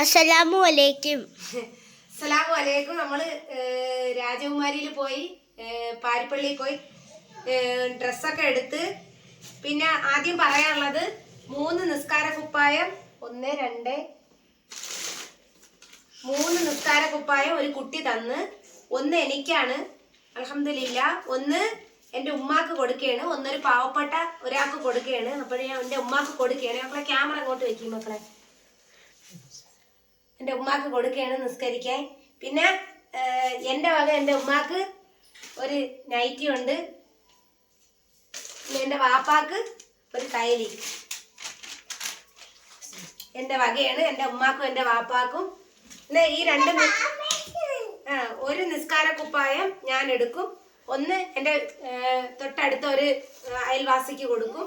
അസ്സലാമു അലൈക്കും. അസ്സലാമു അലൈക്കും. നമ്മൾ രാജകുമാരിയിൽ പോയി പാരിപ്പള്ളിയിൽ പോയി ഡ്രസ്സൊക്കെ എടുത്ത് പിന്നെ ആദ്യം പറയാനുള്ളത് 3 നിസ്കാര കുപ്പായം 3 നിസ്കാര കുപ്പായം ഒരു കുട്ടി തന്ന്. ഒന്ന് എനിക്കാണ് അൽഹംദുലില്ലാ, ഒന്ന് എൻ്റെ ഉമ്മാക്ക് കൊടുക്കുകയാണ്, ഒന്നൊരു പാവപ്പെട്ട ഒരാൾക്ക് കൊടുക്കുകയാണ്. അപ്പോൾ ഞാൻ എൻ്റെ ഉമ്മാക്ക് കൊടുക്കുകയാണ്. മക്കളെ ക്യാമറ അങ്ങോട്ട് വെക്കും മക്കളെ. എൻ്റെ ഉമ്മാക്ക് കൊടുക്കുകയാണ് നിസ്കരിക്കാൻ. പിന്നെ എൻ്റെ വക എൻ്റെ ഉമ്മാക്ക് ഒരു നൈറ്റി ഉണ്ട്. പിന്നെ എൻ്റെ വാപ്പാക്ക് ഒരു കൈലി എൻ്റെ വകയാണ്. എൻ്റെ ഉമ്മാക്കും എൻ്റെ വാപ്പാക്കും. പിന്നെ ഈ ഒരു നിസ്കാര കുപ്പായം ഞാൻ എടുക്കും. ഒന്ന് എൻ്റെ തൊട്ടടുത്ത ഒരു അയൽവാസിക്ക് കൊടുക്കും.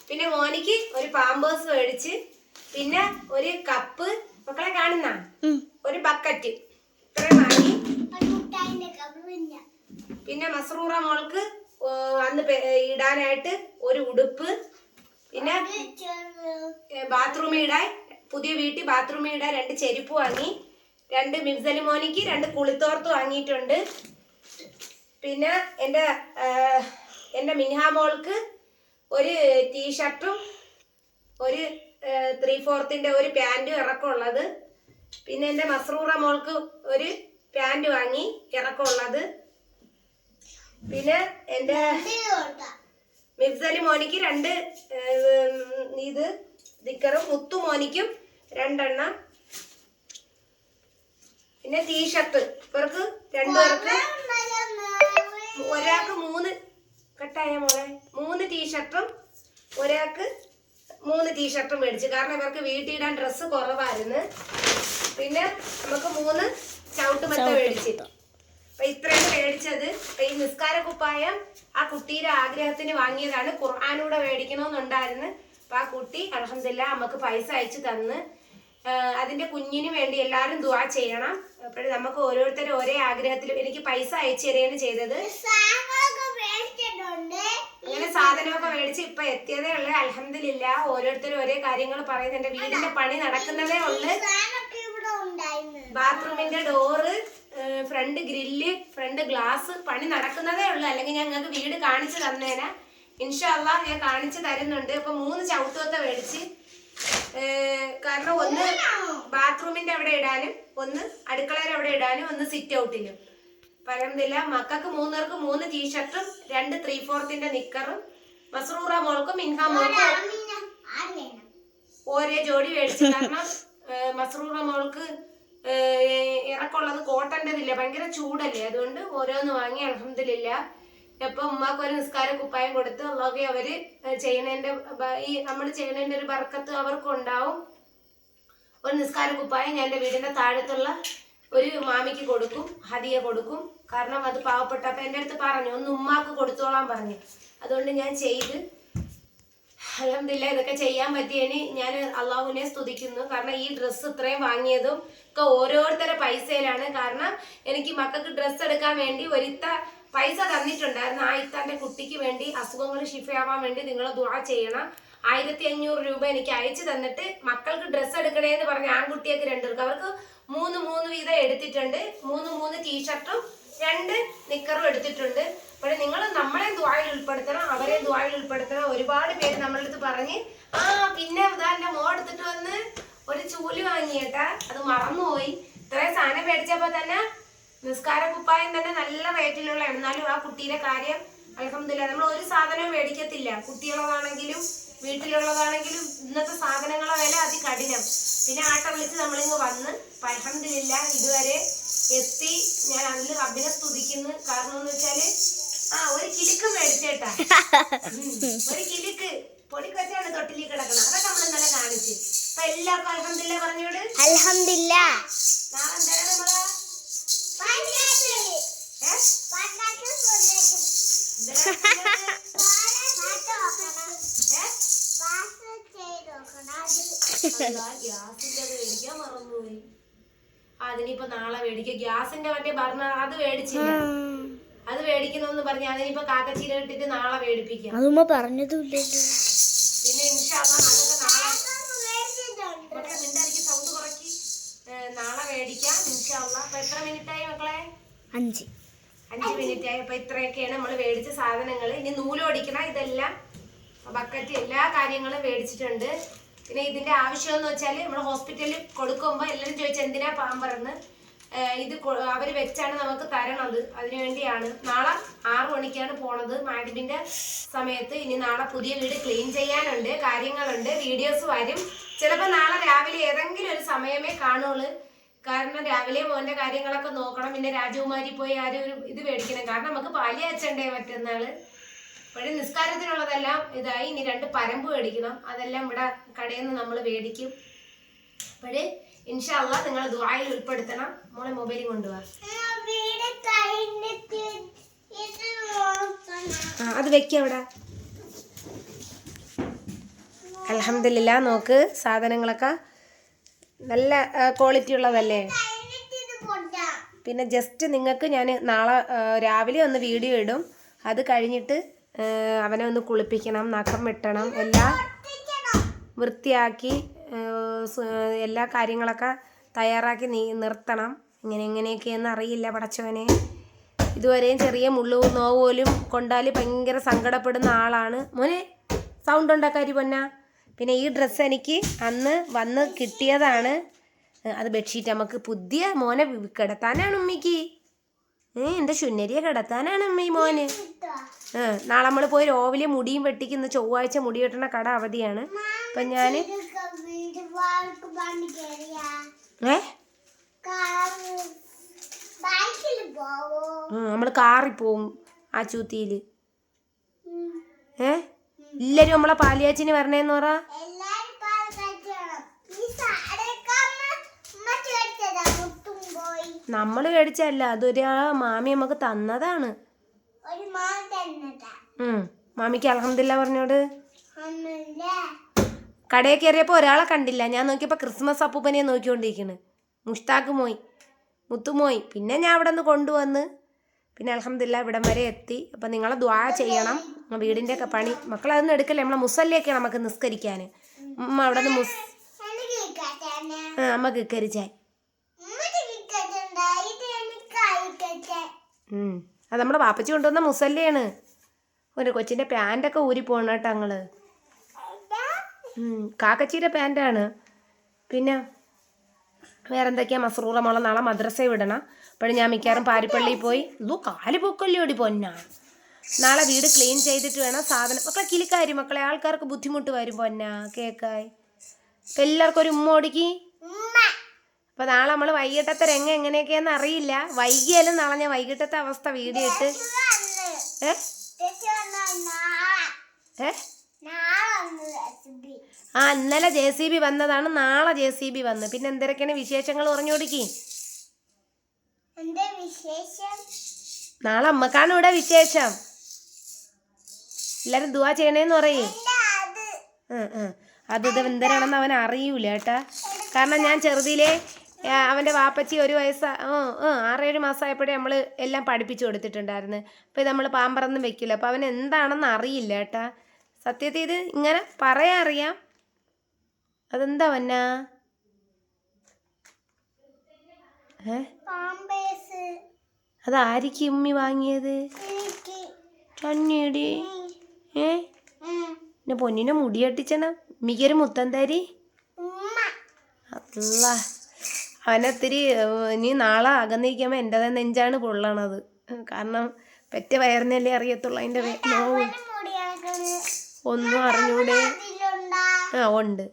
പിന്നെ മോനിക്ക് ഒരു പാമ്പേഴ്സ് മേടിച്ച്, പിന്നെ ഒരു കപ്പ്, മക്കളെ കാണുന്ന ഒരു ബക്കറ്റ് ഇത്രയും വാങ്ങി. പിന്നെ മസ്റൂറ മോൾക്ക് അന്ന് ഇടാനായിട്ട് ഒരു ഉടുപ്പ്, പിന്നെ ബാത്റൂമിൽ ഇടാൻ പുതിയ വീട്ടിൽ ബാത്റൂമിൽ ഇടാൻ 2 ചെരുപ്പ് വാങ്ങി. 2 മിഫ്സലി മോനിക്ക് 2 കുളിത്തോർത്ത് വാങ്ങിയിട്ടുണ്ട്. പിന്നെ എൻ്റെ മിൻഹ മോൾക്ക് ഒരു ടീഷർട്ടും ഒരു 3/4 ഒരു പാൻറ്റും ഇറക്കമുള്ളത്. പിന്നെ എൻ്റെ മസ്റൂറ മോൾക്ക് ഒരു പാൻറ് വാങ്ങി ഇറക്കമുള്ളത്. പിന്നെ എൻ്റെ മിഫ്സലി മോനിക്ക് 2 ഇത് ദിക്കറും, മുത്തു മോനിക്കും 2 എണ്ണം. പിന്നെ ടീഷർട്ട് ഇവർക്ക് 2 പേർക്ക് ഒരാൾക്ക് 3 കട്ടായ മോളെ 3 ടീഷർട്ടും ഒരാൾക്ക് 3 ടീഷർട്ടും മേടിച്ചു. കാരണം ഇവർക്ക് വീട്ടിൽ ഇടാൻ ഡ്രസ്സ് കുറവായിരുന്നു. പിന്നെ നമുക്ക് 3 ചവിട്ടുമെത്ത മേടിച്ചു. അപ്പൊ ഇത്രയാണ് മേടിച്ചത്. അപ്പൊ ഈ നിസ്കാര കുപ്പായം ആ കുട്ടിയുടെ ആഗ്രഹത്തിന് വാങ്ങിയതാണ്. ഖുർആനൂടെ മേടിക്കണമെന്നുണ്ടായിരുന്നു. അപ്പൊ ആ കുട്ടി അൽഹംദുലില്ലാ നമുക്ക് പൈസ അയച്ചു തന്ന്. അതിന്റെ കുഞ്ഞിന് വേണ്ടി എല്ലാവരും ദുആ ചെയ്യണം. അപ്പോഴും നമുക്ക് ഓരോരുത്തരും ഒരേ ആഗ്രഹത്തിൽ എനിക്ക് പൈസ അയച്ചു തരികയാണ് ചെയ്തത്. അങ്ങനെ സാധനമൊക്കെ മേടിച്ച് ഇപ്പൊ എത്തിയതേ ഉള്ളു. അൽഹംദുലില്ലാ ഓരോരുത്തരും ഒരേ കാര്യങ്ങൾ പറയുന്നത്. എന്റെ വീടിന്റെ പണി നടക്കുന്നതേ ഉള്ളു. ബാത്റൂമിന്റെ door, front grill, front glass പണി നടക്കുന്നതേ ഉള്ളു. അല്ലെങ്കിൽ ഞങ്ങൾക്ക് വീട് കാണിച്ചു തന്നേനാ. ഇൻഷാ അല്ലാഹ് ഞാൻ കാണിച്ചു തരുന്നുണ്ട്. അപ്പൊ 3 ചവിട്ടുവത്ത മേടിച്ച്. കാരണം ഒന്ന് ബാത്റൂമിന്റെ അവിടെ ഇടാനും, ഒന്ന് അടുക്കളയുടെ അവിടെ ഇടാനും, ഒന്ന് സിറ്റ് ഔട്ടിലും. പറയുന്നില്ല മക്കൾക്ക് 3 പേർക്ക് 3 ടീഷർട്ടും 2 3/4 നിക്കറും, മസ്റൂറ മോൾക്കും മിൻഹ മോൾക്കും ഓരോ ജോഡി മേടിച്ചു. കാരണം മസ്റൂറ മോൾക്ക് ഇറക്കമുള്ളത് കോട്ടൻ്റെതില്ല, ഭയങ്കര ചൂടല്ലേ, അതുകൊണ്ട് ഓരോന്ന് വാങ്ങി. അൽഹംദുലില്ലാ എപ്പൊ ഉമ്മാക്ക് ഒരു നിസ്കാര കുപ്പായം കൊടുത്ത് അല്ലാഹു അവര് ചെയ്യണേന്റെ ഈ നമ്മൾ ചെയ്യണേന്റെ ഒരു ബർക്കത്ത് അവർക്കും ഉണ്ടാവും. ഒരു നിസ്കാര കുപ്പായം ഞാൻ എൻ്റെ വീടിന്റെ താഴത്തുള്ള ഒരു മാമിക്ക് കൊടുക്കും, ഹദിയ കൊടുക്കും. കാരണം അത് പാവപ്പെട്ട. അപ്പൊ എൻ്റെ അടുത്ത് പറഞ്ഞു ഒന്ന് ഉമ്മാക്ക് കൊടുത്തോളാൻ പറഞ്ഞു. അതുകൊണ്ട് ഞാൻ ചെയ്ത് അൽഹംദുലില്ലാ ഇതൊക്കെ ചെയ്യാൻ പറ്റിയതിന് ഞാൻ അള്ളാഹുവിനെ സ്തുതിക്കുന്നു. കാരണം ഈ ഡ്രസ്സ് ഇത്രയും വാങ്ങിയതും ഒക്കെ ഓരോരുത്തരുടെ പൈസയിലാണ്. കാരണം എനിക്ക് മക്കൾക്ക് ഡ്രസ്സ് എടുക്കാൻ വേണ്ടി ഒരിത്ത പൈസ തന്നിട്ടുണ്ടായിരുന്നു. ആ ഇത്താന്റെ കുട്ടിക്ക് വേണ്ടി അസുഖങ്ങൾ ശിഫയാവാൻ വേണ്ടി നിങ്ങൾ ദുആ ചെയ്യണം. 1500 രൂപ എനിക്ക് അയച്ചു തന്നിട്ട് മക്കൾക്ക് ഡ്രസ്സ് എടുക്കണേന്ന് പറഞ്ഞ് ആൺകുട്ടിയൊക്കെ 2 പേർക്ക് അവർക്ക് 3 വീതം എടുത്തിട്ടുണ്ട്. 3 ടീഷർട്ടും 2 നിക്കറും എടുത്തിട്ടുണ്ട്. അപ്പോൾ നിങ്ങൾ നമ്മളെ ദുആയിൽ ഉൾപ്പെടുത്തണം, അവരെ ദുആയിൽ ഉൾപ്പെടുത്തണം. ഒരുപാട് പേര് നമ്മളുടെ അടുത്ത് പറഞ്ഞ് പിന്നെ ഉദാഹരണം മോ എടുത്തിട്ട് വന്ന് ഒരു ചൂല് വാങ്ങിയേട്ടാ, അത് മറന്നുപോയി. ഇത്രയും സാധനം മേടിച്ചപ്പോൾ തന്നെ നിസ്കാര കുപ്പായം തന്നെ നല്ല റേറ്റിലുള്ള. എന്നാലും ആ കുട്ടിയുടെ കാര്യം അൽഹംദുലില്ലാ നമ്മൾ ഒരു സാധനവും മേടിക്കത്തില്ല. കുട്ടികളുള്ളതാണെങ്കിലും വീട്ടിലുള്ളതാണെങ്കിലും ഇന്നത്തെ സാധനങ്ങളെ വില അതികഠിനം. പിന്നെ ആട്ട വിളിച്ച് നമ്മളിങ്ങ് വന്ന് അൽഹംദുലില്ലാ ഇതുവരെ എത്തി. ഞാൻ അതിൽ റബ്ബിനെ സ്തുതിക്കുന്നു. കാരണം എന്ന് വെച്ചാല് ഒരു കിലുക്ക് മേടിച്ചേട്ടാ, ഒരു കിലുക്ക് പൊടിക്കച്ചാണ് തൊട്ടിലി കിടക്കണം. അതൊക്കെ നമ്മൾ ഇന്നലെ കാണിച്ച്. അപ്പൊ എല്ലാവർക്കും അൽഹംദുലില്ലാ പറഞ്ഞോട്. അൽഹംദുലില്ലാ. നാളെ എന്താണ് നമ്മള് ഗ്യാസിന്റെ മേടിക്കാൻ മറന്നുപോയി. അതിനിപ്പോ നാളെ മേടിക്കുക. ഗ്യാസിന്റെ മറ്റേ ബർണർ അത് മേടിച്ചില്ല, അത് മേടിക്കണമെന്ന് പറഞ്ഞ അതിനിപ്പോ കാക്കച്ചീര ഇട്ടിട്ട് നാളെ മേടിപ്പിക്കാം. അതുമ്മ പറഞ്ഞതുമില്ലല്ലോ. പിന്നെ ഇൻഷാ അല്ലാഹ് അതൊക്കെ നാളെ. മിണ്ടായിരിക്കും, സൗണ്ട് കുറയ്ക്ക്. മേടിക്കാം ഇൻഷാ അല്ലാഹ്. അപ്പൊ എത്ര മിനിറ്റ് ആയി മക്കളെ? 5 മിനിറ്റ് ആയി. അപ്പൊ ഇത്രയൊക്കെയാണ് നമ്മൾ മേടിച്ച സാധനങ്ങൾ. ഇനി നൂലോടിക്കണം. ഇതെല്ലാം ബക്കറ്റ് എല്ലാ കാര്യങ്ങളും മേടിച്ചിട്ടുണ്ട്. പിന്നെ ഇതിന്റെ ആവശ്യം എന്ന് വെച്ചാൽ നമ്മൾ ഹോസ്പിറ്റലിൽ കൊടുക്കുമ്പോൾ എല്ലാവരും ചോദിച്ചാൽ എന്തിനാ പാമ്പറന്ന്, ഇത് അവര് വെച്ചാണ് നമുക്ക് തരണത്. അതിനുവേണ്ടിയാണ്. നാളെ 6 മണിക്കാണ് പോണത് മാഗ്രിബിന്റെ സമയത്ത്. ഇനി നാളെ പുതിയ വീട് ക്ലീൻ ചെയ്യാനുണ്ട്, കാര്യങ്ങളുണ്ട്, വീഡിയോസ് വരും. ചിലപ്പോൾ നാളെ രാവിലെ ഏതെങ്കിലും ഒരു സമയമേ കാണുള്ളൂ. കാരണം രാവിലെ മോന്റെ കാര്യങ്ങളൊക്കെ നോക്കണം. പിന്നെ രാജകുമാരി പോയി ആരും ഒരു ഇത് മേടിക്കണം. കാരണം നമുക്ക് പാല് അച്ചണ്ടേ മറ്റന്നാള്. അപ്പോഴും നിസ്കാരത്തിനുള്ളതെല്ലാം ഇതായി. ഇനി 2 പരമ്പ് മേടിക്കണം. അതെല്ലാം ഇവിടെ കടയിൽ നിന്ന് നമ്മൾ മേടിക്കും. അപ്പോഴേ ഇൻഷാ അല്ലാഹ് നിങ്ങൾ ദുആയിൽ ഉൾപ്പെടുത്തണം. മോളെ മൊബൈലും കൊണ്ടുപോവാ. അത് വെക്ക അവിടെ. അൽഹംദുലില്ലാ. നോക്ക് സാധനങ്ങളൊക്കെ നല്ല ക്വാളിറ്റി ഉള്ളതല്ലേ. പിന്നെ ജസ്റ്റ് നിങ്ങൾക്ക് ഞാൻ നാളെ രാവിലെ ഒന്ന് വീഡിയോ ഇടും. അത് കഴിഞ്ഞിട്ട് അവനെ ഒന്ന് കുളിപ്പിക്കണം, നഖം വെട്ടണം, എല്ലാം വൃത്തിയാക്കി എല്ലാ കാര്യങ്ങളൊക്കെ തയ്യാറാക്കി നിർത്തണം. എങ്ങനെയൊക്കെയെന്ന് അറിയില്ല പടച്ചവനെ. ഇതുവരെയും ചെറിയ മുള്ളു നോവ് പോലും കൊണ്ടാൽ ഭയങ്കര സങ്കടപ്പെടുന്ന ആളാണ്. മോനെ സൗണ്ട് ഉണ്ടാക്കാരി പൊന്ന. പിന്നെ ഈ ഡ്രസ്സ് എനിക്ക് അന്ന് വന്ന് കിട്ടിയതാണ്. അത് ബെഡ്ഷീറ്റ് നമുക്ക് പുതിയ മോനെ കിടത്താനാണ് ഉമ്മിക്ക്. എൻ്റെ ശുന്നരിയെ കിടത്താനാണ് ഉമ്മി മോന്. നാളെ നമ്മൾ പോയി രാവിലെ മുടിയും വെട്ടിക്കുന്ന ചൊവ്വാഴ്ച മുടി വെട്ടണ കട അവധിയാണ്. അപ്പം ഞാൻ നമ്മൾ കാറിൽ പോവും ആ ചൂത്തിയിൽ. എല്ലാരും നമ്മളെ പാലിയാച്ചിന് വരണേന്ന് പറ. നമ്മൾ മേടിച്ചല്ല, അതൊരു മാമി നമുക്ക് തന്നതാണ്. മാമിക്ക് അൽഹംദുലില്ലാ പറഞ്ഞോട്. കടയിൽ കയറിയപ്പോൾ ഒരാളെ കണ്ടില്ല. ഞാൻ നോക്കിയപ്പോൾ ക്രിസ്മസ് അപ്പൂപ്പനെ നോക്കിക്കൊണ്ടിരിക്കുന്നു. മുഷ്താഖ് മോയ്, മുത്തുമോയ്. പിന്നെ ഞാൻ അവിടെ നിന്ന് കൊണ്ടുവന്ന് പിന്നെ അൽഹംദുലില്ലാ ഇവിടം വരെ എത്തി. അപ്പം നിങ്ങളെ ദുആ ചെയ്യണം. വീടിൻ്റെ ഒക്കെ പണി മക്കളതൊന്നും എടുക്കല്ലേ. നമ്മളെ മുസല്ലിയൊക്കെ നമുക്ക് നിസ്കരിക്കാൻ. അമ്മ അവിടെ നിന്ന് അമ്മ കിക്കരിച്ചായി. അത് നമ്മുടെ വാപ്പച്ചി കൊണ്ടുവന്ന മുസല്ലയാണ്. ഒരു കൊച്ചിൻ്റെ പാൻറ്റൊക്കെ ഊരി പോകണം കേട്ടോ ഞങ്ങൾ. കാക്കച്ചിയുടെ പാൻറ്റാണ്. പിന്നെ വേറെന്തൊക്കെയാണ്? മസ്റൂറ മോളെ നാളെ മദ്രസയിൽ വിടണം. അപ്പോഴും ഞാൻ മിക്കവാറും പാരിപ്പള്ളിയിൽ പോയി കാല് പൊക്കല്ലേ ഓടി പൊന്നാ. നാളെ വീട് ക്ലീൻ ചെയ്തിട്ട് വേണം സാധനം. മക്കളെ കിളിക്കാരി മക്കളെ, ആൾക്കാർക്ക് ബുദ്ധിമുട്ട് വരും പൊന്നാ കേക്കായി. അപ്പം എല്ലാവർക്കും ഒരു ഉമ്മ ഓടിക്ക്. അപ്പം നാളെ നമ്മൾ വൈകിട്ടത്തെ രംഗം എങ്ങനെയൊക്കെയാണെന്ന് അറിയില്ല. വൈകിയാലും നാളെ ഞാൻ വൈകിട്ടത്തെ അവസ്ഥ വീഡിയോ ഇട്ട് ഇന്നലെ JCB വന്നതാണ്. നാളെ JCB വന്ന്. പിന്നെ എന്തൊക്കെയാണ് വിശേഷങ്ങൾ പറഞ്ഞു കൊടുക്കി. നാളെ അമ്മക്കാണ് ഇവിടെ വിശേഷം. എല്ലാരും ദുആ ചെയ്യണേന്ന് പറയേ. അത് എന്തരാണെന്ന് അവൻ അറിയൂല കേട്ടാ. കാരണം ഞാൻ ചെറുതിലേ അവൻ്റെ വാപ്പച്ചി 1 വയസ്സ് 6-7 മാസമായപ്പോഴേ നമ്മൾ എല്ലാം പഠിപ്പിച്ചു കൊടുത്തിട്ടുണ്ടായിരുന്നു. അപ്പോൾ ഇത് നമ്മൾ പാമ്പറൊന്നും വെക്കില്ല. അപ്പോൾ അവൻ എന്താണെന്ന് അറിയില്ല കേട്ടാ. സത്യത്തിൽ ഇത് ഇങ്ങനെ പറയാൻ അറിയാം. അതെന്താ വന്നാ അതായിരിക്കും ഉമ്മി വാങ്ങിയത്? ചന്നിയടി. പിന്നെ പൊന്നിനെ മുടിയട്ടിച്ചണ ഉമ്മിക്കൊരു മുത്തം തരി. അല്ല അവനൊത്തിരി ഇനി നാളെ അകന്നിരിക്കുമ്പോൾ എൻ്റെ നെഞ്ചാണ് പൊള്ളണത്. കാരണം പെറ്റ വയറിനല്ലേ അറിയത്തുള്ളൂ അതിൻ്റെ നോവ്. ഒന്നും അറിഞ്ഞൂടെ? ഉണ്ട്.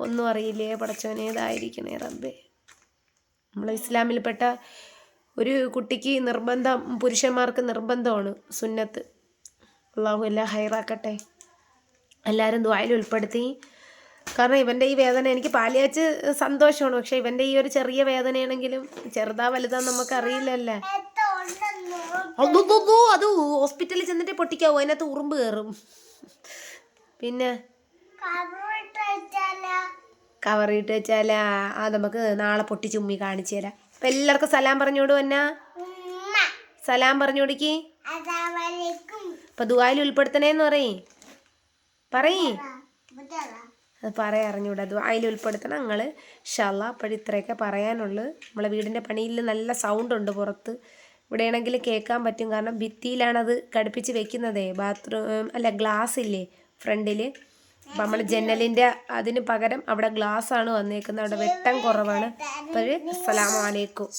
ഒന്നും അറിയില്ലേ പടച്ചോനെ. ഏതായിരിക്കണേ റബ്ബേ. നമ്മളെ ഇസ്ലാമിൽപ്പെട്ട ഒരു കുട്ടിക്ക് നിർബന്ധം, പുരുഷന്മാർക്ക് നിർബന്ധമാണ് സുന്നത്ത്. അള്ളാഹു എല്ലാം ഹൈറാക്കട്ടെ. എല്ലാവരും ദുആയിൽ ഉൾപ്പെടുത്തി. കാരണം ഇവൻ്റെ ഈ വേദന എനിക്ക് പാലിയാച്ച് സന്തോഷമാണ്. പക്ഷെ ഇവൻ്റെ ഈ ഒരു ചെറിയ വേദനയാണെങ്കിലും ചെറുതാ വലുതാ നമുക്കറിയില്ലല്ലേ. അത് ഹോസ്പിറ്റലിൽ ചെന്നിട്ട് പൊട്ടിക്കാവോ? അതിനകത്ത് ഉറുമ്പ് കയറും. പിന്നെ കവറിട്ട് വെച്ചാൽ നമുക്ക് നാളെ പൊട്ടിച്ച് ഉമ്മി കാണിച്ചു തരാം. അപ്പം എല്ലാവർക്കും സലാം പറഞ്ഞോട് വന്നാ. സലാം പറഞ്ഞോടിക്ക്. അപ്പം ദുആയിൽ ഉൾപ്പെടുത്തണേന്ന് പറയേ. അത് പറയാൻ അറിഞ്ഞൂടാ. അത് അതിൽ ഉൾപ്പെടുത്തണം ഞങ്ങൾ ഇൻഷാല്ലാ. അപ്പോൾ ഇത്രയൊക്കെ പറയാനുള്ളൂ. നമ്മളെ വീടിൻ്റെ പണിയിൽ നല്ല സൗണ്ട് ഉണ്ട് പുറത്ത്. ഇവിടെയാണെങ്കിൽ കേൾക്കാൻ പറ്റും, കാരണം ഭിത്തിയിലാണത് ഘടിപ്പിച്ച് വെക്കുന്നതേ. ബാത്റൂം അല്ല, ഗ്ലാസ് ഇല്ലേ ഫ്രണ്ടിൽ. അപ്പം നമ്മൾ ജനലിൻ്റെ അതിന് പകരം അവിടെ ഗ്ലാസ്സാണ് വന്നേക്കുന്നത്. അവിടെ വെട്ടം കുറവാണ്. അപ്പോൾ അസ്സലാമു അലൈക്കും.